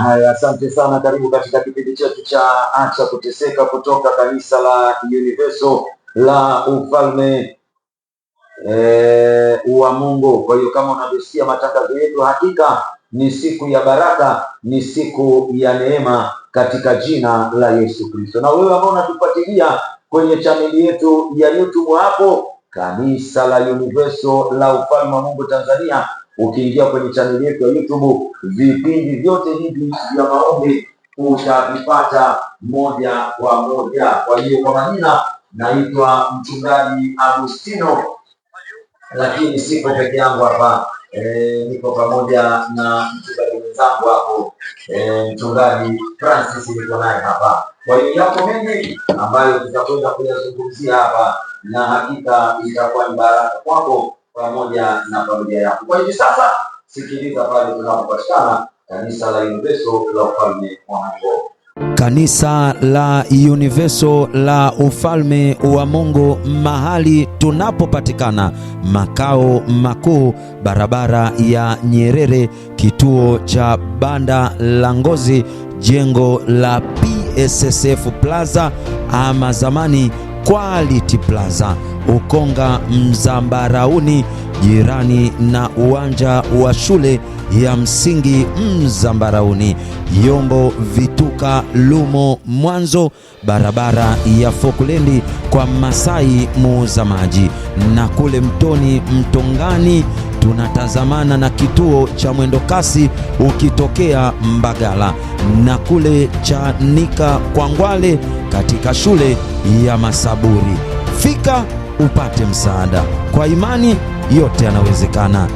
Haya, asante sana. Karibu katika kipindi chetu cha Acha Kuteseka kutoka kanisa la Universal la Ufalme wa Mungu. Kwa hiyo kama unavyosikia matangazo yetu, hakika ni siku ya baraka, ni siku ya neema katika jina la Yesu Kristo. Na wewe ambao unatufuatilia kwenye chaneli yetu ya YouTube hapo, kanisa la Universal la Ufalme wa Mungu Tanzania, ukiingia kwenye chaneli yetu ya YouTube, vipindi vyote hivi vya maombi utavipata moja kwa moja. Kwa hiyo kwa majina naitwa Mchungaji Agustino, lakini siko peke yangu hapa, niko pamoja na mchungaji mwenzangu hapo, Mchungaji Francis niko naye hapa. Kwa hiyo yako mengi ambayo tutakwenda kuyazungumzia hapa, na hakika itakuwa ni baraka kwako pamoja na familia yako. Kwa hiyo sasa sikiliza pale tunapopatikana, kanisa la Universal la Ufalme wa Mungu. Kanisa la Universal la Ufalme wa Mungu, mahali tunapopatikana makao makuu, barabara ya Nyerere, kituo cha Banda la Ngozi, jengo la PSSF Plaza ama zamani Quality Plaza, Ukonga Mzambarauni, jirani na uwanja wa shule ya msingi Mzambarauni. Yombo Vituka Lumo Mwanzo, barabara ya Fokulendi kwa Masai muuza maji, na kule Mtoni Mtongani tunatazamana na kituo cha mwendo kasi ukitokea Mbagala, na kule Chanika Kwangwale katika shule ya Masaburi. Fika upate msaada. Kwa imani yote yanawezekana.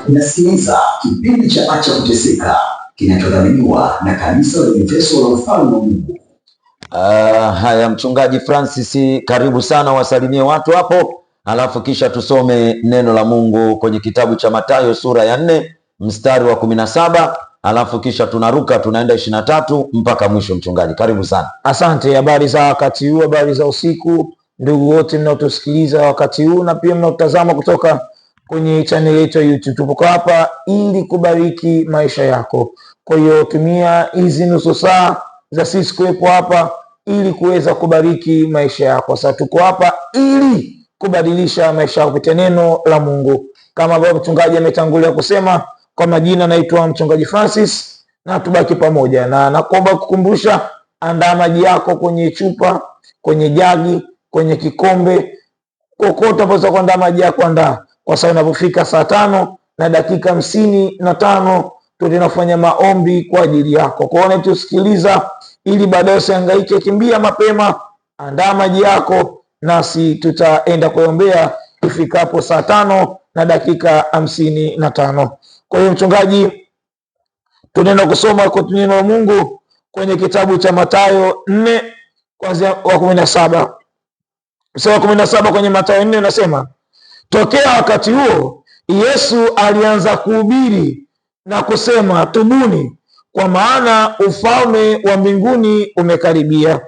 Unasikiliza kipindi cha Acha Kuteseka kinachodhaminiwa na kanisa la Universal la Ufalme wa Mungu. Haya, Mchungaji Francis, karibu sana, wasalimie watu hapo, alafu kisha tusome neno la Mungu kwenye kitabu cha Mathayo sura ya 4 mstari wa 17, alafu kisha tunaruka tunaenda 23 mpaka mwisho. Mchungaji, karibu sana. Asante. Habari za wakati huu, habari za usiku, ndugu wote mnaotusikiliza wakati huu na pia mnaotazama kutoka kwenye channel yetu ya YouTube. Tupo hapa ili kubariki maisha yako. Kwa hiyo tumia hizi nusu saa za sisi kuwepo hapa ili kuweza kubariki maisha yako. Sasa tuko hapa ili kubadilisha maisha yako kupitia neno la Mungu. Kama ambavyo mchungaji ametangulia kusema, kwa majina naitwa Mchungaji Francis, na tubaki pamoja. Na nakuomba kukumbusha, andaa maji yako kwenye chupa, kwenye jagi, kwenye kikombe, kokote ambapo kuandaa maji yako andaa. Kwa sababu inapofika saa 5:55 tunafanya maombi kwa ajili yako. Kwa hiyo tusikiliza ili baadaye usihangaike, kimbia mapema, andaa maji yako, nasi tutaenda kuombea ifikapo saa 5:55. Kwa hiyo mchungaji, tunaenda kusoma kwa neno la Mungu kwenye kitabu cha Mathayo 4 kuanzia wa 17. Mstari wa 17 kwenye Mathayo 4 unasema, tokea wakati huo Yesu alianza kuhubiri na kusema, tubuni, kwa maana ufalme wa mbinguni umekaribia.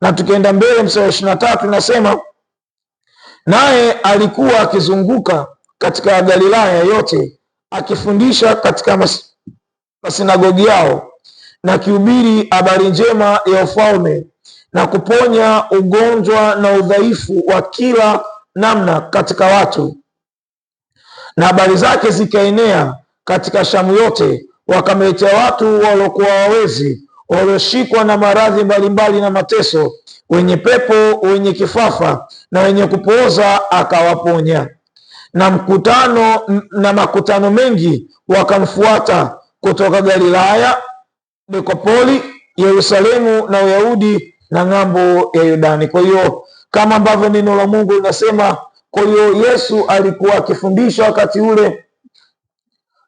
Na tukienda mbele mstari wa 23 nasema, naye alikuwa akizunguka katika Galilaya yote, akifundisha katika masinagogi yao na kuhubiri habari njema ya ufalme, na kuponya ugonjwa na udhaifu wa kila namna katika watu. Na habari zake zikaenea katika Shamu yote, wakamletea watu waliokuwa wawezi, walioshikwa na maradhi mbalimbali na mateso, wenye pepo, wenye kifafa na wenye kupooza, akawaponya. Na makutano mengi wakamfuata kutoka Galilaya, Dekapoli, Yerusalemu na Uyahudi na ng'ambo ya Yordani. Kwa hiyo kama ambavyo neno la Mungu linasema, kwa hiyo Yesu alikuwa akifundisha wakati ule,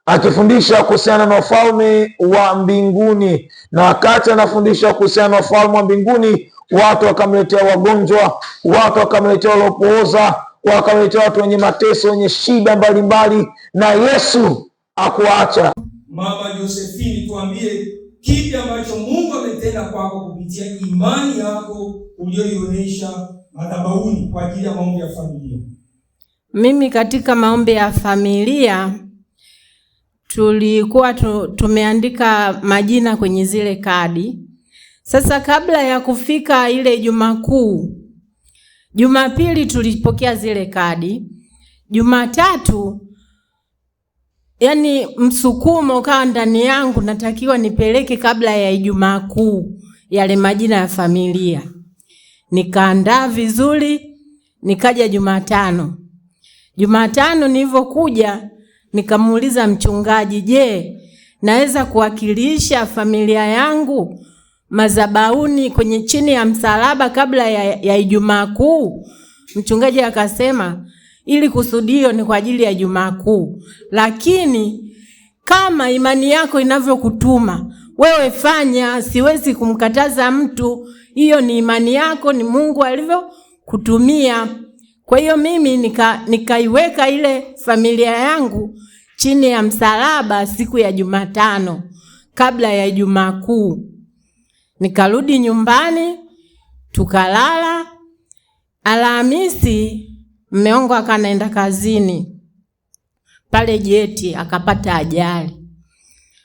akifundisha kuhusiana na ufalme wa mbinguni, na wakati anafundisha kuhusiana na ufalme wa mbinguni, watu wakamletea wagonjwa, watu wakamletea waliopooza, wakamletea watu wenye mateso, wenye shida mbalimbali, na Yesu hakuacha. Mama Josephine, tuambie kipi ambacho Mungu ametenda kwako kupitia imani yako uliyoionyesha madhabahuni kwa ajili ya maombi ya familia? Mimi katika maombi ya familia tulikuwa tumeandika majina kwenye zile kadi. Sasa kabla ya kufika ile Ijumaa Kuu, Jumapili tulipokea zile kadi. Jumatatu yani msukumo kaa ndani yangu, natakiwa nipeleke kabla ya Ijumaa Kuu yale majina ya familia. Nikaandaa vizuri, nikaja Jumatano nilivyokuja nikamuuliza mchungaji, je, naweza kuwakilisha familia yangu madhabahuni kwenye chini ya msalaba kabla ya Ijumaa Kuu? Mchungaji akasema ili kusudio ni kwa ajili ya Ijumaa Kuu, lakini kama imani yako inavyokutuma wewe fanya, siwezi kumkataza mtu. Hiyo ni imani yako, ni Mungu alivyokutumia. Kwa hiyo mimi nikaiweka ile familia yangu chini ya msalaba siku ya Jumatano kabla ya Ijumaa Kuu. Nikarudi nyumbani, tukalala. Alhamisi mume wangu akanaenda kazini. Pale Jeti akapata ajali.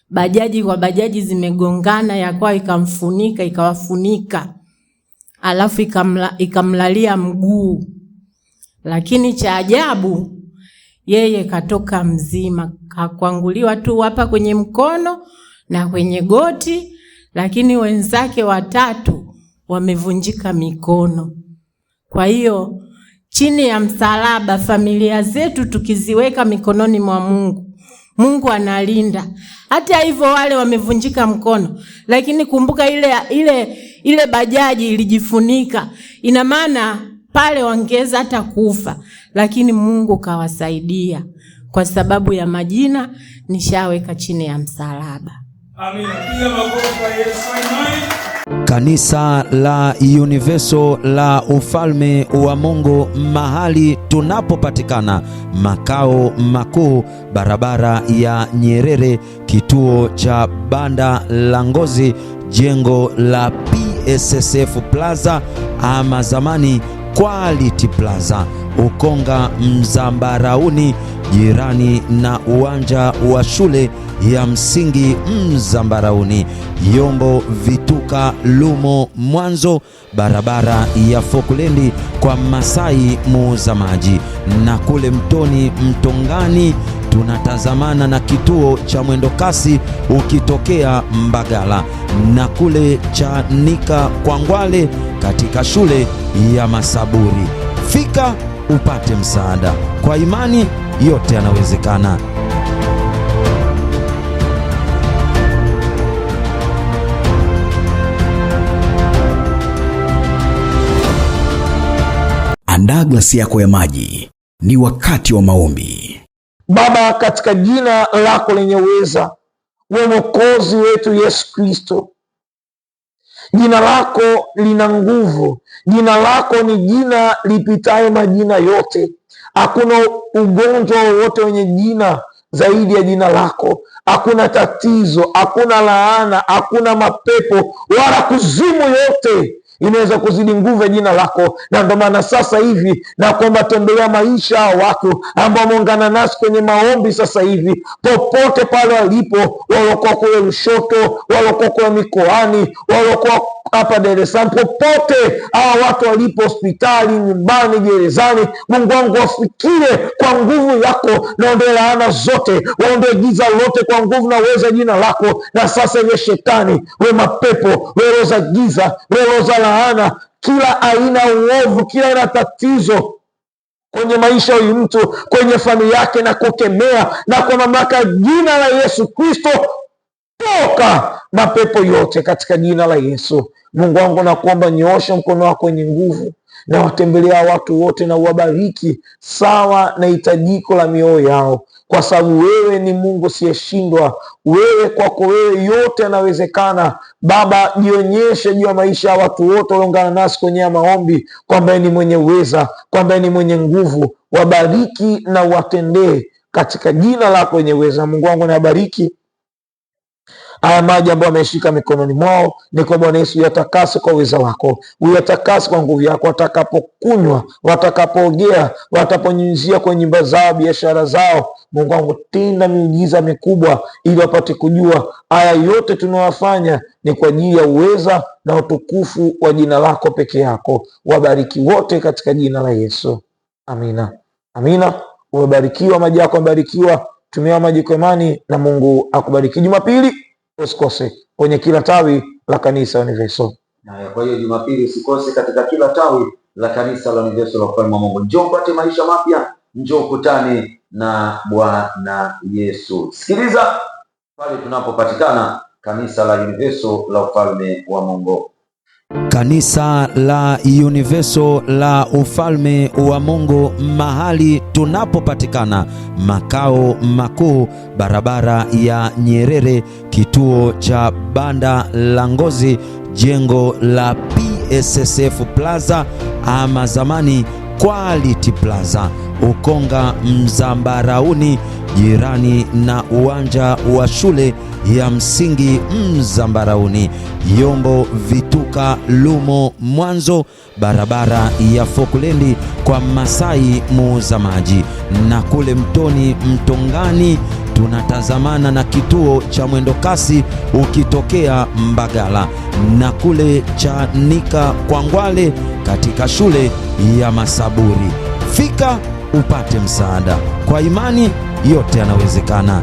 Bajaji zimegongana, yakwa ikawafunika. Alafu ikamlalia mguu. Lakini cha ajabu yeye katoka mzima, kakwanguliwa tu hapa kwenye mkono na kwenye goti, lakini wenzake 3 wamevunjika mikono. Kwa hiyo chini ya msalaba familia zetu tukiziweka mikononi mwa Mungu, Mungu analinda. Hata hivyo wale wamevunjika mkono, lakini kumbuka ile bajaji ilijifunika. Ina maana pale wangeza hata kufa, lakini Mungu kawasaidia kwa sababu ya majina nishaweka chini ya msalaba. Amina. Piga makofi kwa Yesu. Kanisa la Universal la Ufalme wa Mungu, mahali tunapopatikana makao makuu, barabara ya Nyerere, kituo cha Banda la Ngozi, jengo la PSSF Plaza ama zamani Quality Plaza, Ukonga Mzambarauni, jirani na uwanja wa shule ya msingi Mzambarauni. Yombo Vituka Lumo Mwanzo, barabara ya Fokulendi kwa Masai muuza maji, na kule Mtoni Mtongani tunatazamana na kituo cha mwendo kasi ukitokea Mbagala, na kule Chanika Kwangwale katika shule ya Masaburi. Fika upate msaada. Kwa imani yote yanawezekana. Andaa glasi yako ya maji, ni wakati wa maombi. Baba, katika jina lako lenye uweza, wewe Mwokozi wetu Yesu Kristo, jina lako lina nguvu. Jina lako ni jina lipitaye majina yote. Hakuna ugonjwa wowote wenye jina zaidi ya jina lako. Hakuna tatizo, hakuna laana, hakuna mapepo wala kuzimu yote inaweza kuzidi nguvu ya jina lako. Na ndio maana sasa hivi na kwamba tembelea maisha ya watu ambao wameungana nasi kwenye maombi sasa hivi, popote pale walipo, waliokuwa kule Lushoto, waliokuwa kule mikoani, waliokuwa hapa Dar es Salaam, popote hawa watu walipo, hospitali, nyumbani, gerezani, Mungu wangu wafikie kwa nguvu yako, na ondoe laana zote, waondoe giza lote kwa nguvu na uweza jina lako. Na sasa hivi shetani, we mapepo, we roho za giza, we roho za laana, kila aina uovu, kila aina tatizo kwenye maisha ya mtu, kwenye familia yake, na kukemea na kwa mamlaka jina la Yesu Kristo, toka mapepo yote katika jina la Yesu. Mungu wangu nakuomba, nyoosha mkono wako wenye nguvu na watembelea watu wote na uwabariki sawa na hitajiko la mioyo yao, kwa sababu wewe ni Mungu siyeshindwa. Wewe, kwako wewe yote yanawezekana. Baba, jionyeshe juu ya maisha ya watu wote walioungana nasi kwenye maombi, kwamba ni mwenye uweza, kwamba ni mwenye nguvu. Wabariki na watendee katika jina lako wenye uweza. Mungu wangu nabariki haya maji ambayo ameshika mikononi mwao, ni kwa Bwana Yesu yatakase kwa uweza wako, uyatakase kwa nguvu yako. Watakapokunywa, watakapoogea, wataponyunyizia kwenye nyumba zao, biashara zao, Mungu wangu, tenda miujiza mikubwa, ili wapate kujua haya yote tunayofanya ni kwa ajili ya uweza na utukufu wa jina lako peke yako. Wabariki wote katika jina la Yesu, amina. Amina. Umebarikiwa, maji yako yamebarikiwa. Tumia maji kwa imani na Mungu akubariki. Jumapili usikose kwenye kila tawi la kanisa Universal. Kwa hiyo Jumapili usikose katika kila tawi la kanisa la Universal la Ufalme wa Mungu. Njoo upate maisha mapya, njoo ukutane na Bwana Yesu. Sikiliza pale tunapopatikana, kanisa la Universal la Ufalme wa Mungu. Kanisa la Universal la Ufalme wa Mungu, mahali tunapopatikana makao makuu, barabara ya Nyerere, kituo cha Banda la Ngozi, jengo la PSSF Plaza ama zamani Quality Plaza, Ukonga Mzambarauni, jirani na uwanja wa shule ya msingi Mzambarauni. Yombo Vituka Lumo Mwanzo, barabara ya Fokulendi kwa Masai muuza maji, na kule Mtoni Mtongani tunatazamana na kituo cha mwendo kasi ukitokea Mbagala, na kule Chanika Kwangwale katika shule ya Masaburi. Fika upate msaada. Kwa imani yote yanawezekana.